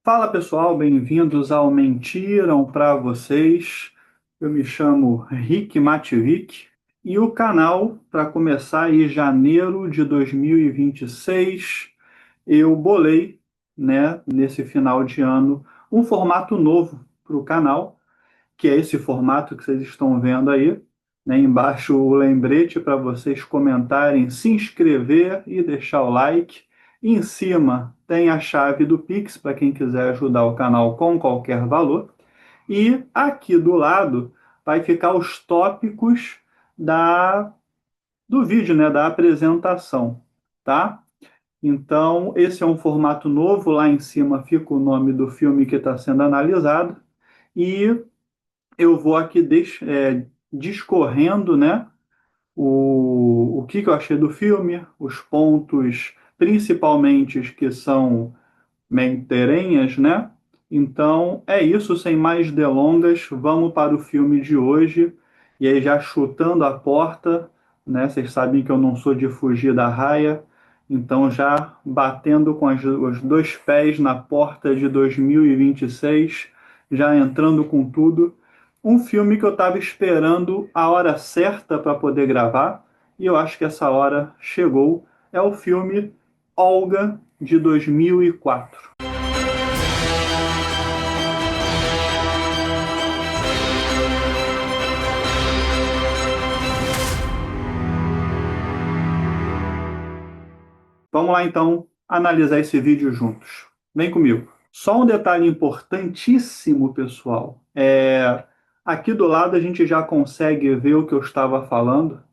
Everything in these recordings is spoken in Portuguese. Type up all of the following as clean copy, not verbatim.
Fala pessoal, bem-vindos ao Mentiram para vocês. Eu me chamo Rick Mativic e o canal, para começar aí janeiro de 2026, eu bolei, né, nesse final de ano, um formato novo para o canal, que é esse formato que vocês estão vendo aí, né, embaixo o lembrete para vocês comentarem, se inscrever e deixar o like. Em cima tem a chave do Pix para quem quiser ajudar o canal com qualquer valor. E aqui do lado vai ficar os tópicos da, do vídeo, né, da apresentação, tá? Então, esse é um formato novo. Lá em cima fica o nome do filme que está sendo analisado. E eu vou aqui discorrendo, né, o que eu achei do filme, os pontos principalmente que são menterenhas, né? Então é isso, sem mais delongas, vamos para o filme de hoje. E aí, já chutando a porta, né? Vocês sabem que eu não sou de fugir da raia, então já batendo com os dois pés na porta de 2026, já entrando com tudo. Um filme que eu estava esperando a hora certa para poder gravar, e eu acho que essa hora chegou. É o filme Olga, de 2004. Vamos lá então analisar esse vídeo juntos. Vem comigo. Só um detalhe importantíssimo, pessoal. Aqui do lado a gente já consegue ver o que eu estava falando,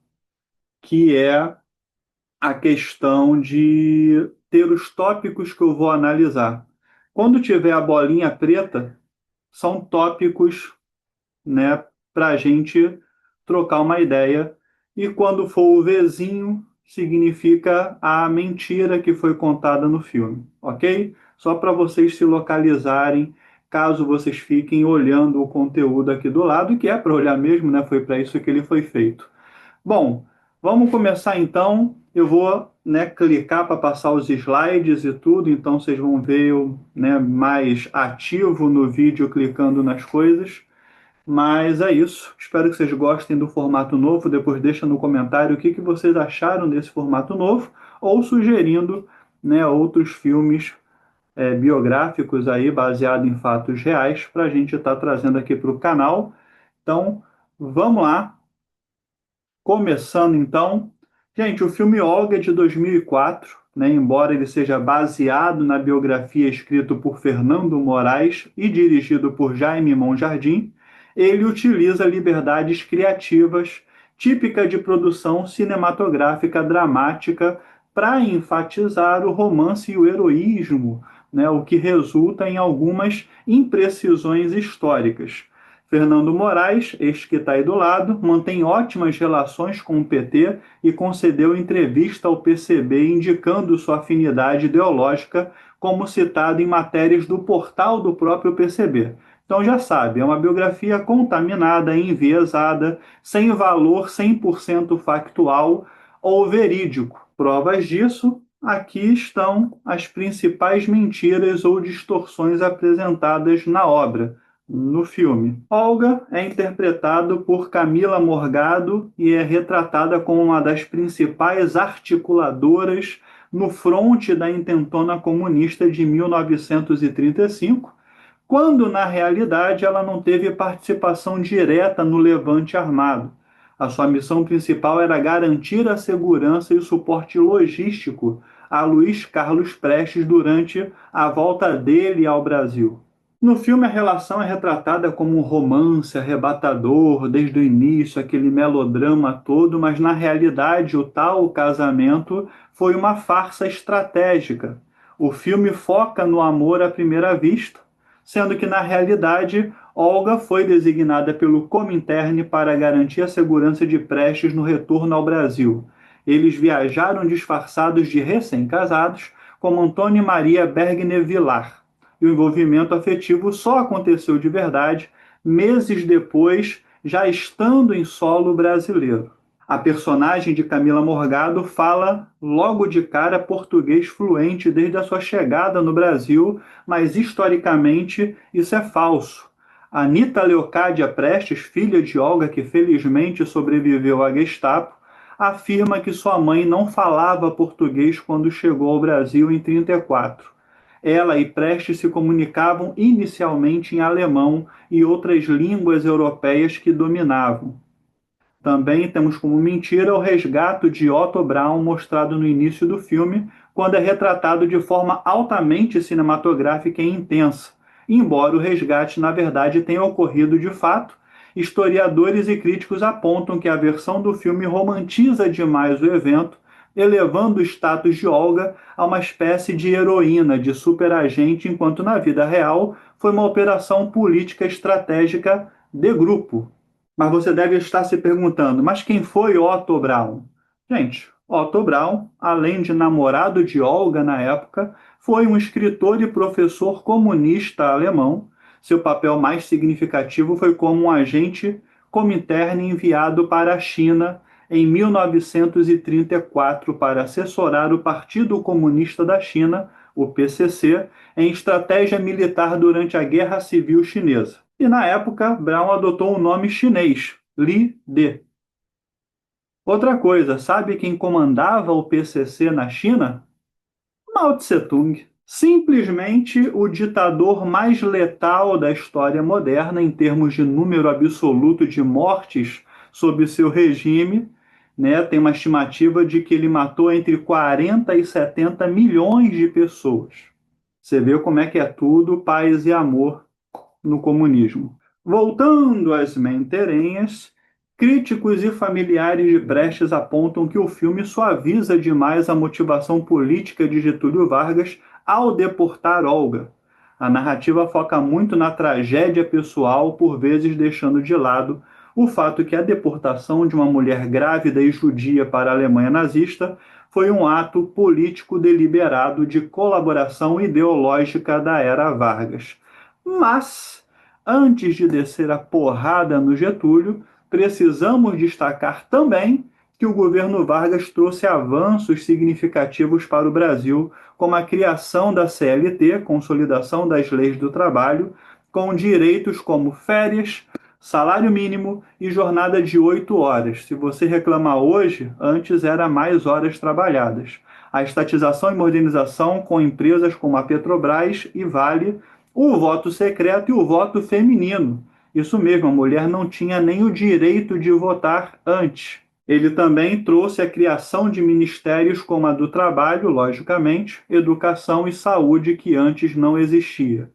que é a questão de ter os tópicos que eu vou analisar. Quando tiver a bolinha preta, são tópicos, né, para a gente trocar uma ideia. E quando for o Vzinho, significa a mentira que foi contada no filme, ok? Só para vocês se localizarem, caso vocês fiquem olhando o conteúdo aqui do lado, que é para olhar mesmo, né? Foi para isso que ele foi feito. Bom, vamos começar então. Eu vou, né, clicar para passar os slides e tudo, então vocês vão ver eu, né, mais ativo no vídeo clicando nas coisas. Mas é isso. Espero que vocês gostem do formato novo. Depois deixa no comentário o que vocês acharam desse formato novo, ou sugerindo, né, outros filmes biográficos aí baseados em fatos reais para a gente estar trazendo aqui para o canal. Então, vamos lá. Começando então, gente, o filme Olga é de 2004, né, embora ele seja baseado na biografia escrita por Fernando Moraes e dirigido por Jaime Monjardim, ele utiliza liberdades criativas típica de produção cinematográfica dramática para enfatizar o romance e o heroísmo, né, o que resulta em algumas imprecisões históricas. Fernando Moraes, este que está aí do lado, mantém ótimas relações com o PT e concedeu entrevista ao PCB indicando sua afinidade ideológica, como citado em matérias do portal do próprio PCB. Então já sabe, é uma biografia contaminada, enviesada, sem valor 100% factual ou verídico. Provas disso, aqui estão as principais mentiras ou distorções apresentadas na obra, no filme. Olga é interpretado por Camila Morgado e é retratada como uma das principais articuladoras no fronte da intentona comunista de 1935, quando na realidade ela não teve participação direta no levante armado. A sua missão principal era garantir a segurança e o suporte logístico a Luiz Carlos Prestes durante a volta dele ao Brasil. No filme, a relação é retratada como um romance arrebatador desde o início, aquele melodrama todo, mas na realidade o tal casamento foi uma farsa estratégica. O filme foca no amor à primeira vista, sendo que na realidade Olga foi designada pelo Comintern para garantir a segurança de Prestes no retorno ao Brasil. Eles viajaram disfarçados de recém-casados, como Antônio e Maria Bergner Vilar, e o envolvimento afetivo só aconteceu de verdade meses depois, já estando em solo brasileiro. A personagem de Camila Morgado fala logo de cara português fluente desde a sua chegada no Brasil, mas historicamente isso é falso. Anita Leocádia Prestes, filha de Olga, que felizmente sobreviveu à Gestapo, afirma que sua mãe não falava português quando chegou ao Brasil em 1934. Ela e Prestes se comunicavam inicialmente em alemão e outras línguas europeias que dominavam. Também temos como mentira o resgate de Otto Braun mostrado no início do filme, quando é retratado de forma altamente cinematográfica e intensa. Embora o resgate, na verdade, tenha ocorrido de fato, historiadores e críticos apontam que a versão do filme romantiza demais o evento, elevando o status de Olga a uma espécie de heroína, de superagente, enquanto na vida real foi uma operação política estratégica de grupo. Mas você deve estar se perguntando, mas quem foi Otto Braun? Gente, Otto Braun, além de namorado de Olga na época, foi um escritor e professor comunista alemão. Seu papel mais significativo foi como um agente Comintern enviado para a China em 1934 para assessorar o Partido Comunista da China, o PCC, em estratégia militar durante a Guerra Civil Chinesa. E na época, Brown adotou o nome chinês, Li De. Outra coisa, sabe quem comandava o PCC na China? Mao Tse-tung. Simplesmente o ditador mais letal da história moderna em termos de número absoluto de mortes sob seu regime, né? Tem uma estimativa de que ele matou entre 40 e 70 milhões de pessoas. Você vê como é que é tudo paz e amor no comunismo. Voltando às menterenhas, críticos e familiares de Prestes apontam que o filme suaviza demais a motivação política de Getúlio Vargas ao deportar Olga. A narrativa foca muito na tragédia pessoal, por vezes deixando de lado o fato que a deportação de uma mulher grávida e judia para a Alemanha nazista foi um ato político deliberado de colaboração ideológica da era Vargas. Mas, antes de descer a porrada no Getúlio, precisamos destacar também que o governo Vargas trouxe avanços significativos para o Brasil, como a criação da CLT, Consolidação das Leis do Trabalho, com direitos como férias, salário mínimo e jornada de 8 horas. Se você reclamar hoje, antes era mais horas trabalhadas. A estatização e modernização com empresas como a Petrobras e Vale, o voto secreto e o voto feminino. Isso mesmo, a mulher não tinha nem o direito de votar antes. Ele também trouxe a criação de ministérios como a do trabalho, logicamente, educação e saúde, que antes não existia.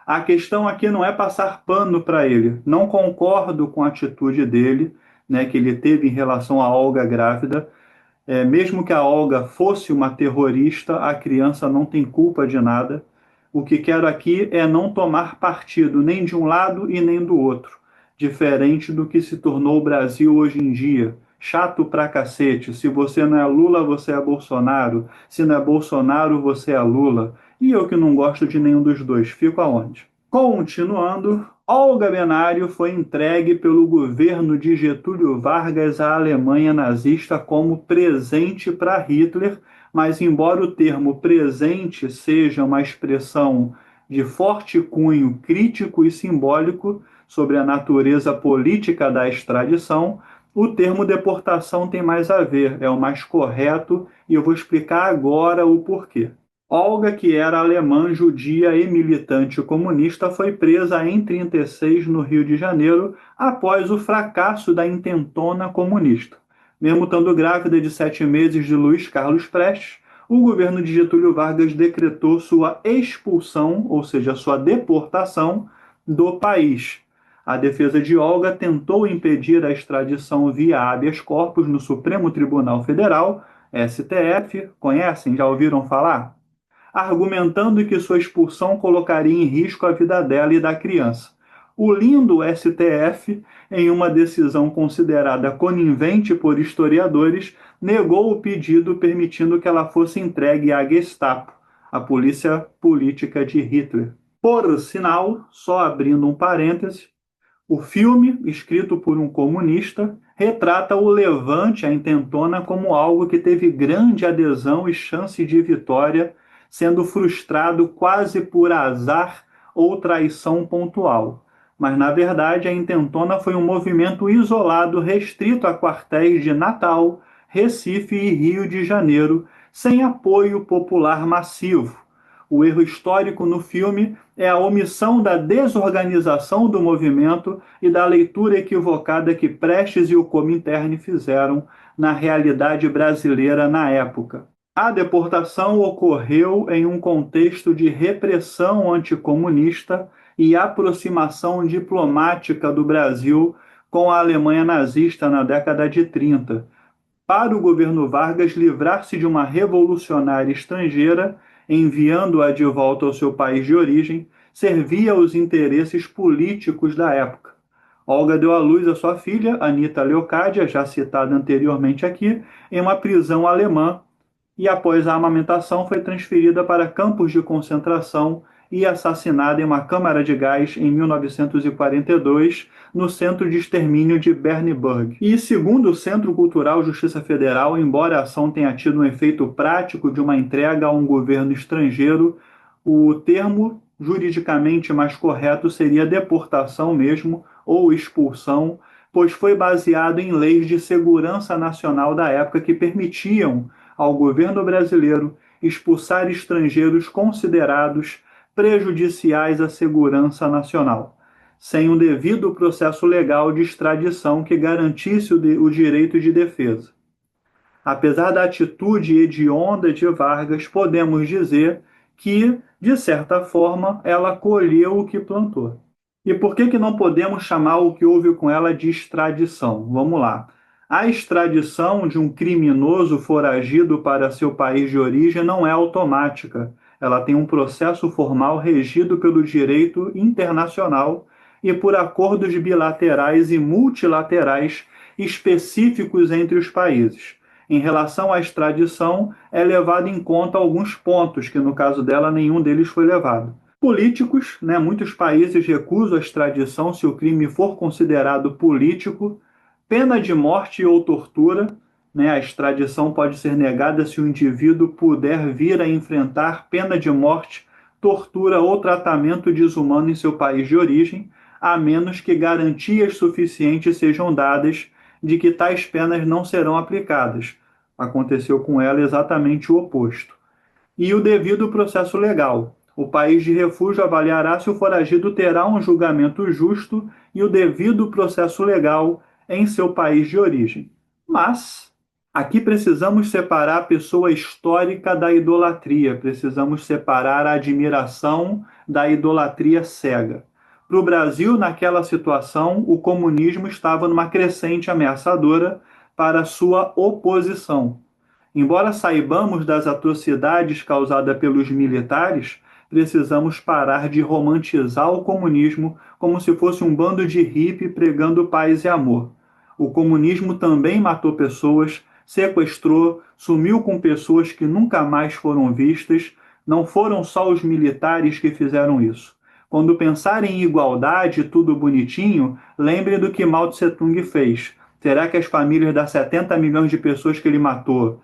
A questão aqui não é passar pano para ele. Não concordo com a atitude dele, né, que ele teve em relação à Olga grávida. Mesmo que a Olga fosse uma terrorista, a criança não tem culpa de nada. O que quero aqui é não tomar partido nem de um lado e nem do outro, diferente do que se tornou o Brasil hoje em dia. Chato pra cacete. Se você não é Lula, você é Bolsonaro. Se não é Bolsonaro, você é Lula. E eu que não gosto de nenhum dos dois, fico aonde? Continuando, Olga Benário foi entregue pelo governo de Getúlio Vargas à Alemanha nazista como presente para Hitler, mas embora o termo presente seja uma expressão de forte cunho crítico e simbólico sobre a natureza política da extradição, o termo deportação tem mais a ver, é o mais correto e eu vou explicar agora o porquê. Olga, que era alemã, judia e militante comunista, foi presa em 1936 no Rio de Janeiro após o fracasso da intentona comunista. Mesmo estando grávida de 7 meses de Luiz Carlos Prestes, o governo de Getúlio Vargas decretou sua expulsão, ou seja, sua deportação, do país. A defesa de Olga tentou impedir a extradição via habeas corpus no Supremo Tribunal Federal, STF, conhecem? Já ouviram falar? Argumentando que sua expulsão colocaria em risco a vida dela e da criança. O lindo STF, em uma decisão considerada conivente por historiadores, negou o pedido, permitindo que ela fosse entregue à Gestapo, a polícia política de Hitler. Por sinal, só abrindo um parêntese, o filme, escrito por um comunista, retrata o levante, a intentona, como algo que teve grande adesão e chance de vitória, sendo frustrado quase por azar ou traição pontual. Mas, na verdade, a intentona foi um movimento isolado, restrito a quartéis de Natal, Recife e Rio de Janeiro, sem apoio popular massivo. O erro histórico no filme é a omissão da desorganização do movimento e da leitura equivocada que Prestes e o Comintern fizeram na realidade brasileira na época. A deportação ocorreu em um contexto de repressão anticomunista e aproximação diplomática do Brasil com a Alemanha nazista na década de 30, para o governo Vargas livrar-se de uma revolucionária estrangeira, enviando-a de volta ao seu país de origem, servia aos interesses políticos da época. Olga deu à luz a sua filha, Anita Leocádia, já citada anteriormente aqui, em uma prisão alemã, e após a amamentação foi transferida para campos de concentração e assassinada em uma câmara de gás em 1942, no centro de extermínio de Bernburg. E segundo o Centro Cultural Justiça Federal, embora a ação tenha tido um efeito prático de uma entrega a um governo estrangeiro, o termo juridicamente mais correto seria deportação mesmo, ou expulsão, pois foi baseado em leis de segurança nacional da época que permitiam ao governo brasileiro expulsar estrangeiros considerados prejudiciais à segurança nacional, sem um devido processo legal de extradição que garantisse o direito de defesa. Apesar da atitude hedionda de Vargas, podemos dizer que, de certa forma, ela colheu o que plantou. E por que não podemos chamar o que houve com ela de extradição? Vamos lá. A extradição de um criminoso foragido para seu país de origem não é automática. Ela tem um processo formal regido pelo direito internacional e por acordos bilaterais e multilaterais específicos entre os países. Em relação à extradição, é levado em conta alguns pontos, que no caso dela nenhum deles foi levado. Políticos, né, muitos países recusam a extradição se o crime for considerado político. Pena de morte ou tortura, né, a extradição pode ser negada se o indivíduo puder vir a enfrentar pena de morte, tortura ou tratamento desumano em seu país de origem, a menos que garantias suficientes sejam dadas de que tais penas não serão aplicadas. Aconteceu com ela exatamente o oposto. E o devido processo legal. O país de refúgio avaliará se o foragido terá um julgamento justo e o devido processo legal em seu país de origem. Mas aqui precisamos separar a pessoa histórica da idolatria, precisamos separar a admiração da idolatria cega. Para o Brasil, naquela situação, o comunismo estava numa crescente ameaçadora para sua oposição. Embora saibamos das atrocidades causadas pelos militares, precisamos parar de romantizar o comunismo como se fosse um bando de hippie pregando paz e amor. O comunismo também matou pessoas, sequestrou, sumiu com pessoas que nunca mais foram vistas. Não foram só os militares que fizeram isso. Quando pensar em igualdade, tudo bonitinho, lembre do que Mao Tse Tung fez. Será que as famílias das 70 milhões de pessoas que ele matou,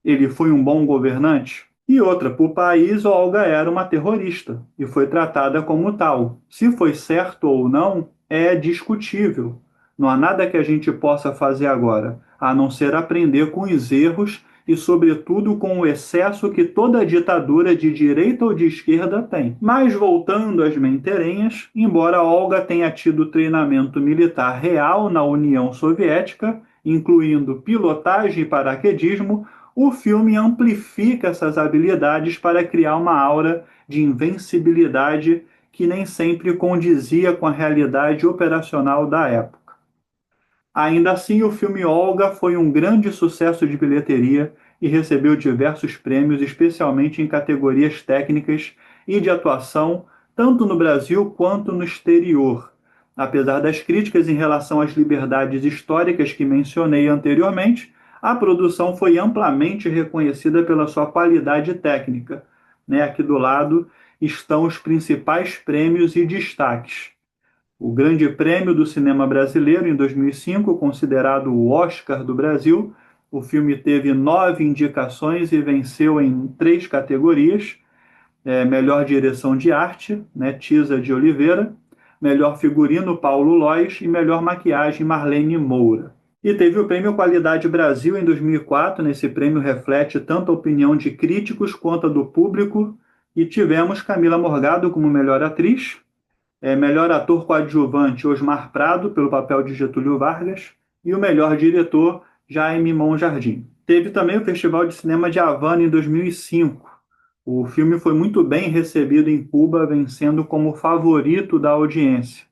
ele foi um bom governante? E outra, para o país, Olga era uma terrorista e foi tratada como tal. Se foi certo ou não, é discutível. Não há nada que a gente possa fazer agora, a não ser aprender com os erros e, sobretudo, com o excesso que toda ditadura de direita ou de esquerda tem. Mas, voltando às menterenhas, embora Olga tenha tido treinamento militar real na União Soviética, incluindo pilotagem e paraquedismo, o filme amplifica essas habilidades para criar uma aura de invencibilidade que nem sempre condizia com a realidade operacional da época. Ainda assim, o filme Olga foi um grande sucesso de bilheteria e recebeu diversos prêmios, especialmente em categorias técnicas e de atuação, tanto no Brasil quanto no exterior. Apesar das críticas em relação às liberdades históricas que mencionei anteriormente, a produção foi amplamente reconhecida pela sua qualidade técnica. Aqui do lado estão os principais prêmios e destaques. o Grande Prêmio do Cinema Brasileiro em 2005, considerado o Oscar do Brasil. O filme teve 9 indicações e venceu em 3 categorias: melhor direção de arte, né, Tisa de Oliveira, melhor figurino, Paulo Lois, e melhor maquiagem, Marlene Moura. E teve o prêmio Qualidade Brasil em 2004. Nesse prêmio reflete tanto a opinião de críticos quanto a do público. E tivemos Camila Morgado como melhor atriz, melhor ator coadjuvante, Osmar Prado, pelo papel de Getúlio Vargas, e o melhor diretor, Jaime Monjardim. Teve também o Festival de Cinema de Havana em 2005. O filme foi muito bem recebido em Cuba, vencendo como favorito da audiência.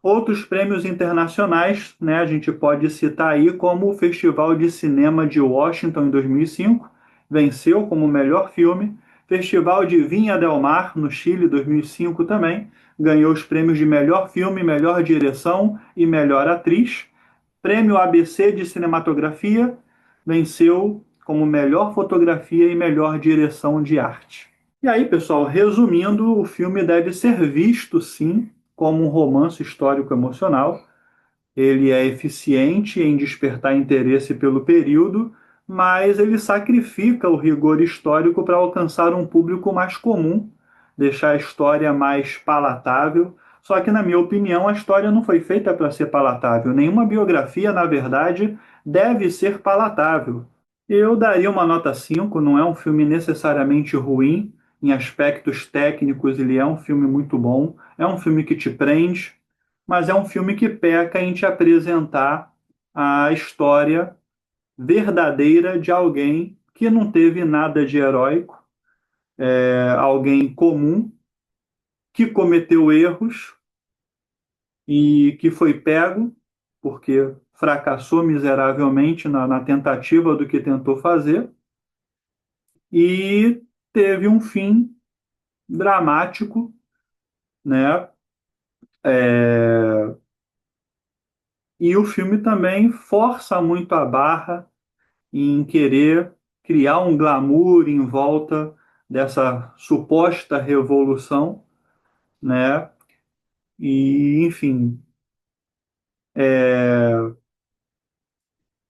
Outros prêmios internacionais, né, a gente pode citar aí como o Festival de Cinema de Washington em 2005, venceu como melhor filme. Festival de Vinha del Mar, no Chile, 2005 também, ganhou os prêmios de melhor filme, melhor direção e melhor atriz. Prêmio ABC de Cinematografia, venceu como melhor fotografia e melhor direção de arte. E aí, pessoal, resumindo, o filme deve ser visto, sim, como um romance histórico-emocional. Ele é eficiente em despertar interesse pelo período, mas ele sacrifica o rigor histórico para alcançar um público mais comum, deixar a história mais palatável. Só que, na minha opinião, a história não foi feita para ser palatável. Nenhuma biografia, na verdade, deve ser palatável. Eu daria uma nota 5. Não é um filme necessariamente ruim. Em aspectos técnicos, ele é um filme muito bom. É um filme que te prende, mas é um filme que peca em te apresentar a história verdadeira de alguém que não teve nada de heróico, alguém comum, que cometeu erros e que foi pego, porque fracassou miseravelmente na tentativa do que tentou fazer, e teve um fim dramático, né? É, E o filme também força muito a barra em querer criar um glamour em volta dessa suposta revolução, né? E, enfim,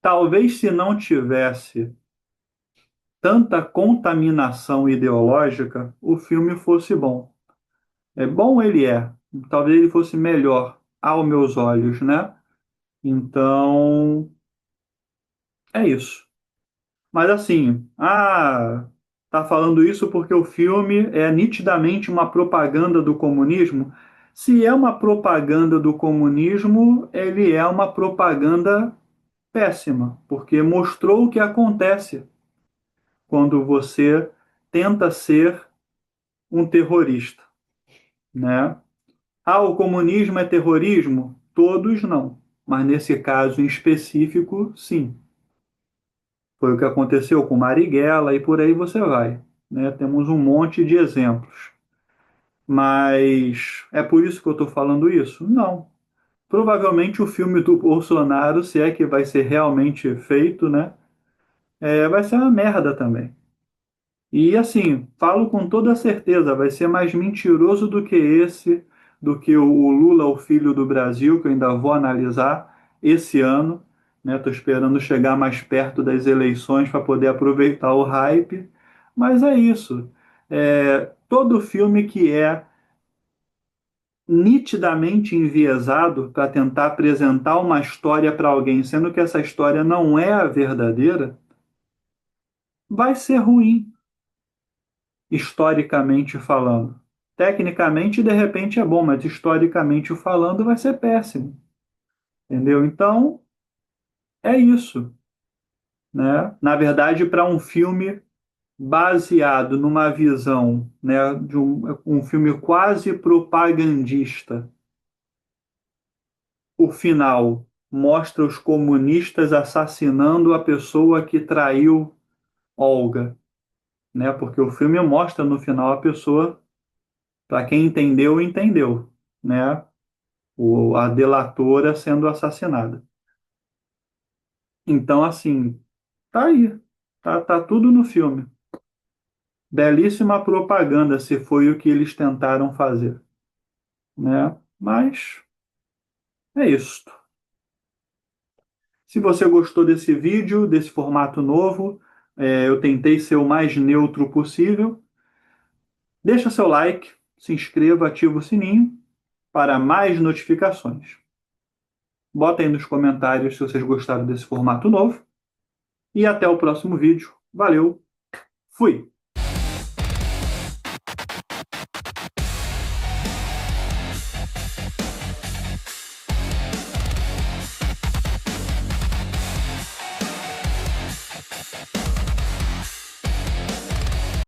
talvez se não tivesse tanta contaminação ideológica, o filme fosse bom. É bom, ele é. Talvez ele fosse melhor aos meus olhos, né? Então, é isso. Mas assim, tá falando isso porque o filme é nitidamente uma propaganda do comunismo. Se é uma propaganda do comunismo, ele é uma propaganda péssima, porque mostrou o que acontece quando você tenta ser um terrorista, né? O comunismo é terrorismo? Todos não, mas nesse caso em específico, sim. Foi o que aconteceu com Marighella e por aí você vai, né? Temos um monte de exemplos. Mas é por isso que eu estou falando isso? Não. Provavelmente o filme do Bolsonaro, se é que vai ser realmente feito, né? Vai ser uma merda também. E assim, falo com toda certeza, vai ser mais mentiroso do que esse, do que o Lula, o filho do Brasil, que eu ainda vou analisar esse ano, né? Estou esperando chegar mais perto das eleições para poder aproveitar o hype. Mas é isso. Todo filme que é nitidamente enviesado para tentar apresentar uma história para alguém, sendo que essa história não é a verdadeira, vai ser ruim, historicamente falando. Tecnicamente, de repente é bom, mas historicamente falando, vai ser péssimo. Entendeu? Então, é isso, né? Na verdade, para um filme baseado numa visão, né, de um filme quase propagandista, o final mostra os comunistas assassinando a pessoa que traiu Olga, né? Porque o filme mostra no final a pessoa, para quem entendeu, entendeu, né? A delatora sendo assassinada. Então, assim, tá aí. Tá tudo no filme. Belíssima propaganda, se foi o que eles tentaram fazer, né? Mas é isso. Se você gostou desse vídeo, desse formato novo, eu tentei ser o mais neutro possível. Deixa seu like, se inscreva, ativa o sininho para mais notificações. Bota aí nos comentários se vocês gostaram desse formato novo. E até o próximo vídeo. Valeu, fui!